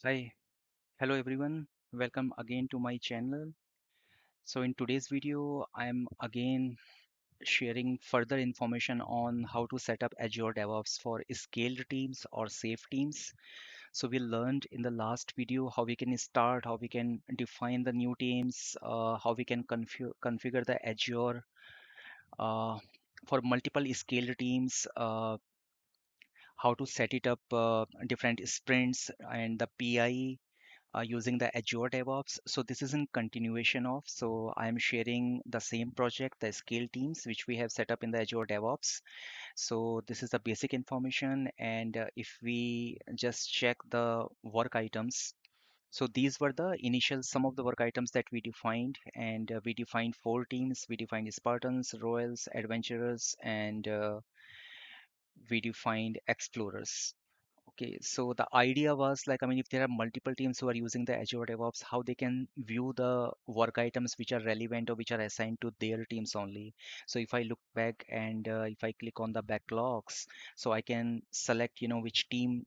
Hi, hello everyone. Welcome again to my channel. So in today's video, I'm again sharing further information on how to set up Azure DevOps for scaled teams or safe teams. So we learned in the last video how we can start, how we can define the new teams, how we can configure the Azure uh, for multiple scaled teams, how to set it up, different sprints and the PI using the Azure DevOps. So this is in continuation of, so I am sharing the same project, the scale teams, which we have set up in the Azure DevOps. So this is the basic information. And if we just check the work items, so these were the initial, some of the work items that we defined, and we defined four teams. We defined Spartans, Royals, Adventurers, and we defined Explorers. Okay, so the idea was like, I mean, if there are multiple teams who are using the Azure DevOps, how they can view the work items which are relevant or which are assigned to their teams only. So if I look back and if I click on the backlogs, so I can select, which team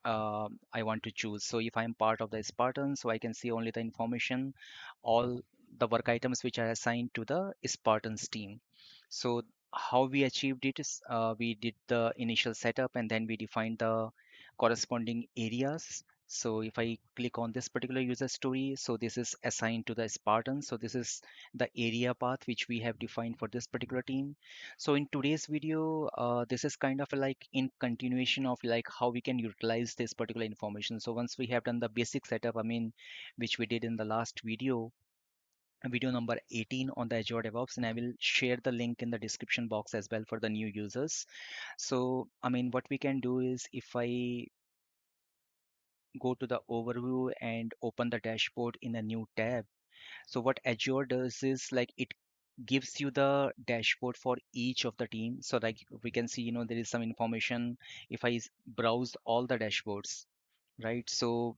I want to choose. So if I'm part of the Spartans, so I can see only the information, all the work items which are assigned to the Spartans team. So how we achieved it is we did the initial setup and then we defined the corresponding areas. So if I click on this particular user story, so this is assigned to the Spartans. So this is the area path which we have defined for this particular team. So in today's video, this is kind of like in continuation of like how we can utilize this particular information. So once we have done the basic setup, I mean, which we did in the last video number 18 on the Azure DevOps, and I will share the link in the description box as well for the new users. So, I mean, what we can do is if I go to the overview and open the dashboard in a new tab. So what Azure does is like it gives you the dashboard for each of the team. So like we can see, there is some information if I browse all the dashboards, right? So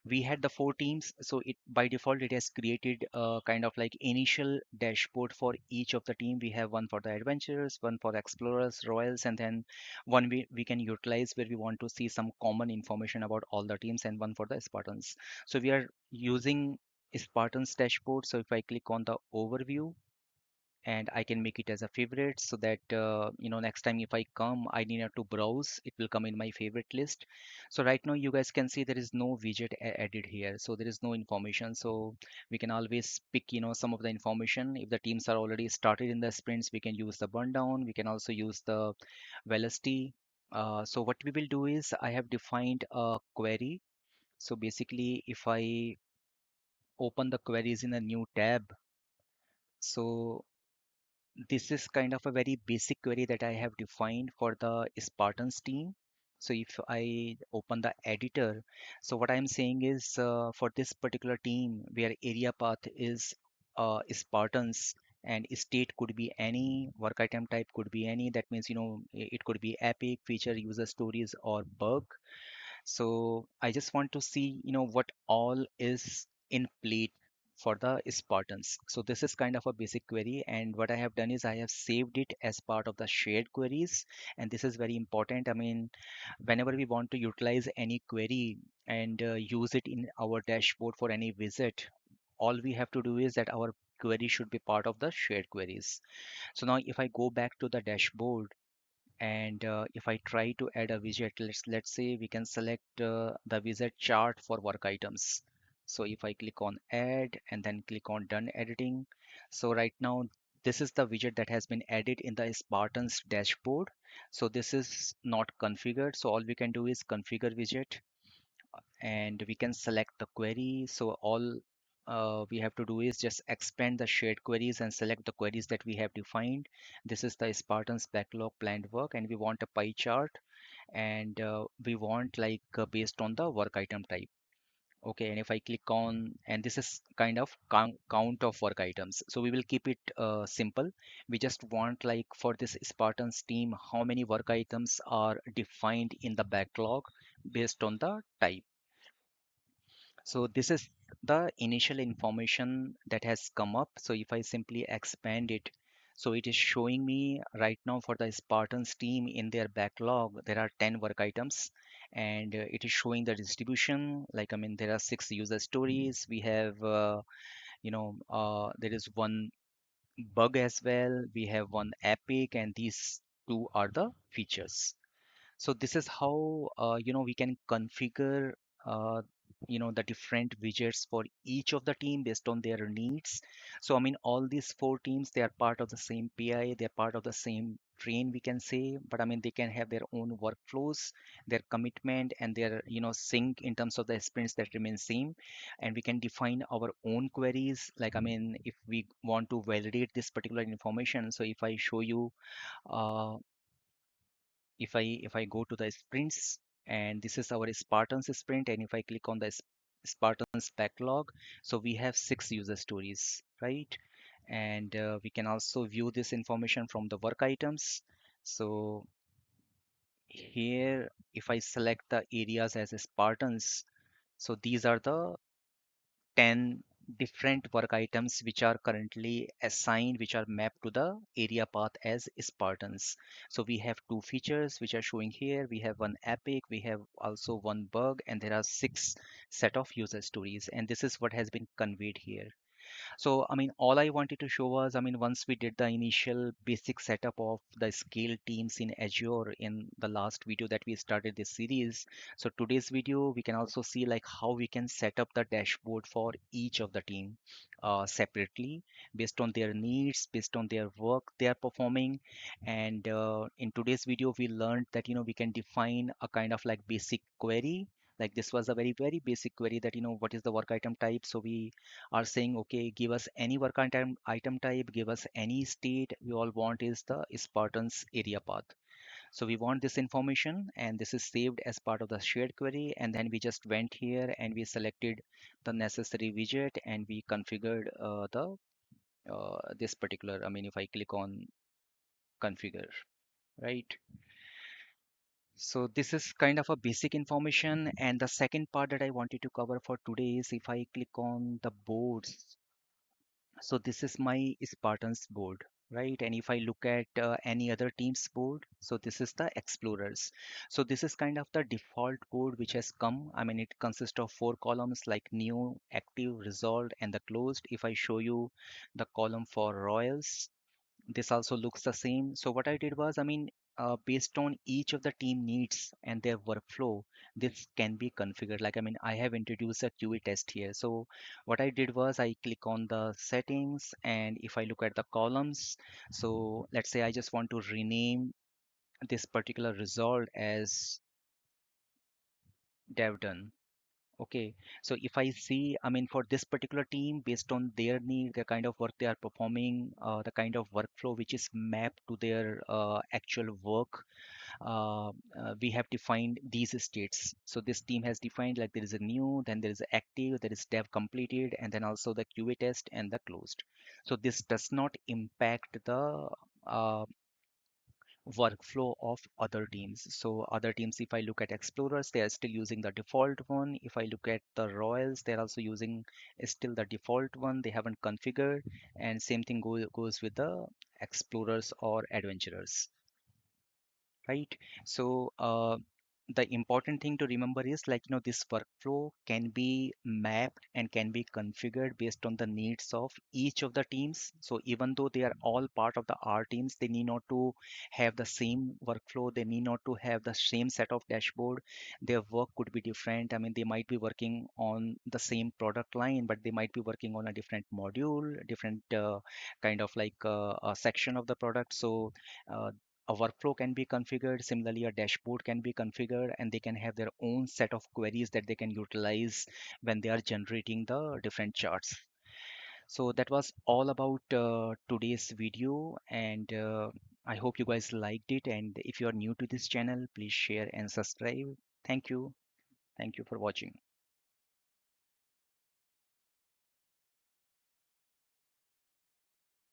we had the four teams, so it by default it has created a kind of like initial dashboard for each of the team. We have one for the adventurers, one for explorers, royals, and then one we can utilize where we want to see some common information about all the teams, and one for the Spartans. So we are using Spartans dashboard. So if I click on the overview and I can make it as a favorite, so that next time if I come, I need not to browse, it will come in my favorite list. So right now you guys can see there is no widget added here, so there is no information. So we can always pick some of the information. If the teams are already started in the sprints, we can use the burn down, we can also use the velocity. So what we will do is I have defined a query. So basically if I open the queries in a new tab, so this is kind of a very basic query that I have defined for the Spartans team. So if I open the editor, so what I'm saying is for this particular team where area path is Spartans and state could be any, work item type could be any. That means, it could be epic, feature, user stories, or bug. So I just want to see, what all is in plate for the Spartans. So this is kind of a basic query, and what I have done is I have saved it as part of the shared queries, and this is very important. I mean, whenever we want to utilize any query and use it in our dashboard for any visit, all we have to do is that our query should be part of the shared queries. So now if I go back to the dashboard and if I try to add a widget, let's say we can select the widget chart for work items. So if I click on add and then click on done editing, so right now this is the widget that has been added in the Spartans dashboard. So this is not configured, so all we can do is configure widget and we can select the query. So all we have to do is just expand the shared queries and select the queries that we have defined. This is the Spartans backlog planned work, and we want a pie chart, and we want like based on the work item type. Okay, and if I click on, and this is kind of count of work items. So we will keep it simple. We just want like for this Spartans team, how many work items are defined in the backlog based on the type. So this is the initial information that has come up. So if I simply expand it, So it is showing me right now for the Spartans team in their backlog, there are 10 work items, and it is showing the distribution. Like, I mean, there are 6 user stories. We have, there is one bug as well. We have one epic, and these two are the features. So this is how we can configure uh, the different widgets for each of the team based on their needs. So I mean all these 4 teams, they are part of the same PI, they're part of the same train, we can say, but I mean they can have their own workflows, their commitment, and their sync in terms of the sprints that remain same. And we can define our own queries. Like I mean if we want to validate this particular information, so if I show you uh, if I go to the sprints, and this is our Spartans sprint, and if I click on the Spartans backlog, so we have 6 user stories, right? And we can also view this information from the work items. So here, if I select the areas as Spartans, so these are the 10 different work items which are currently assigned, which are mapped to the area path as Spartans. So we have 2 features which are showing here. We have one epic, we have also one bug, and there are 6 set of user stories. And this is what has been conveyed here. So, I mean, all I wanted to show was, I mean, once we did the initial basic setup of the scale teams in Azure in the last video that we started this series. So today's video, we can also see like how we can set up the dashboard for each of the team separately based on their needs, based on their work they are performing. And in today's video, we learned that, we can define a kind of like basic query. Like this was a very, very basic query that, what is the work item type? So we are saying, okay, give us any work item type, give us any state. We all want is the Spartans area path. So we want this information, and this is saved as part of the shared query. And then we just went here and we selected the necessary widget, and we configured the this particular. I mean, if I click on configure, right? So this is kind of a basic information. And the second part that I wanted to cover for today is if I click on the boards. So this is my Spartans board, right? And if I look at any other team's board, so this is the Explorers. So this is kind of the default board which has come. I mean, it consists of 4 columns like new, active, resolved, and the closed. If I show you the column for Royals, this also looks the same. So what I did was, I mean, based on each of the team needs and their workflow, this can be configured. Like, I mean, I have introduced a QA test here. So what I did was I click on the settings, and if I look at the columns, so let's say I just want to rename this particular result as dev done. Okay, so if I see, I mean, for this particular team, based on their need, the kind of work they are performing, the kind of workflow which is mapped to their actual work, we have defined these states. So this team has defined like there is a new, then there is a active, there is dev completed, and then also the QA test and the closed. So this does not impact the workflow of other teams. So other teams, if I look at Explorers, they are still using the default one. If I look at the Royals, they're also using still the default one. They haven't configured. And same thing goes with the Explorers or Adventurers, right? So the important thing to remember is like this workflow can be mapped and can be configured based on the needs of each of the teams. So even though they are all part of the R teams, they need not to have the same workflow, they need not to have the same set of dashboard. Their work could be different. I mean, they might be working on the same product line, but they might be working on a different module, different kind of like a section of the product. So uh, a workflow can be configured. Similarly, a dashboard can be configured, and they can have their own set of queries that they can utilize when they are generating the different charts. So that was all about today's video, and I hope you guys liked it. And if you are new to this channel, please share and subscribe. Thank you. Thank you for watching.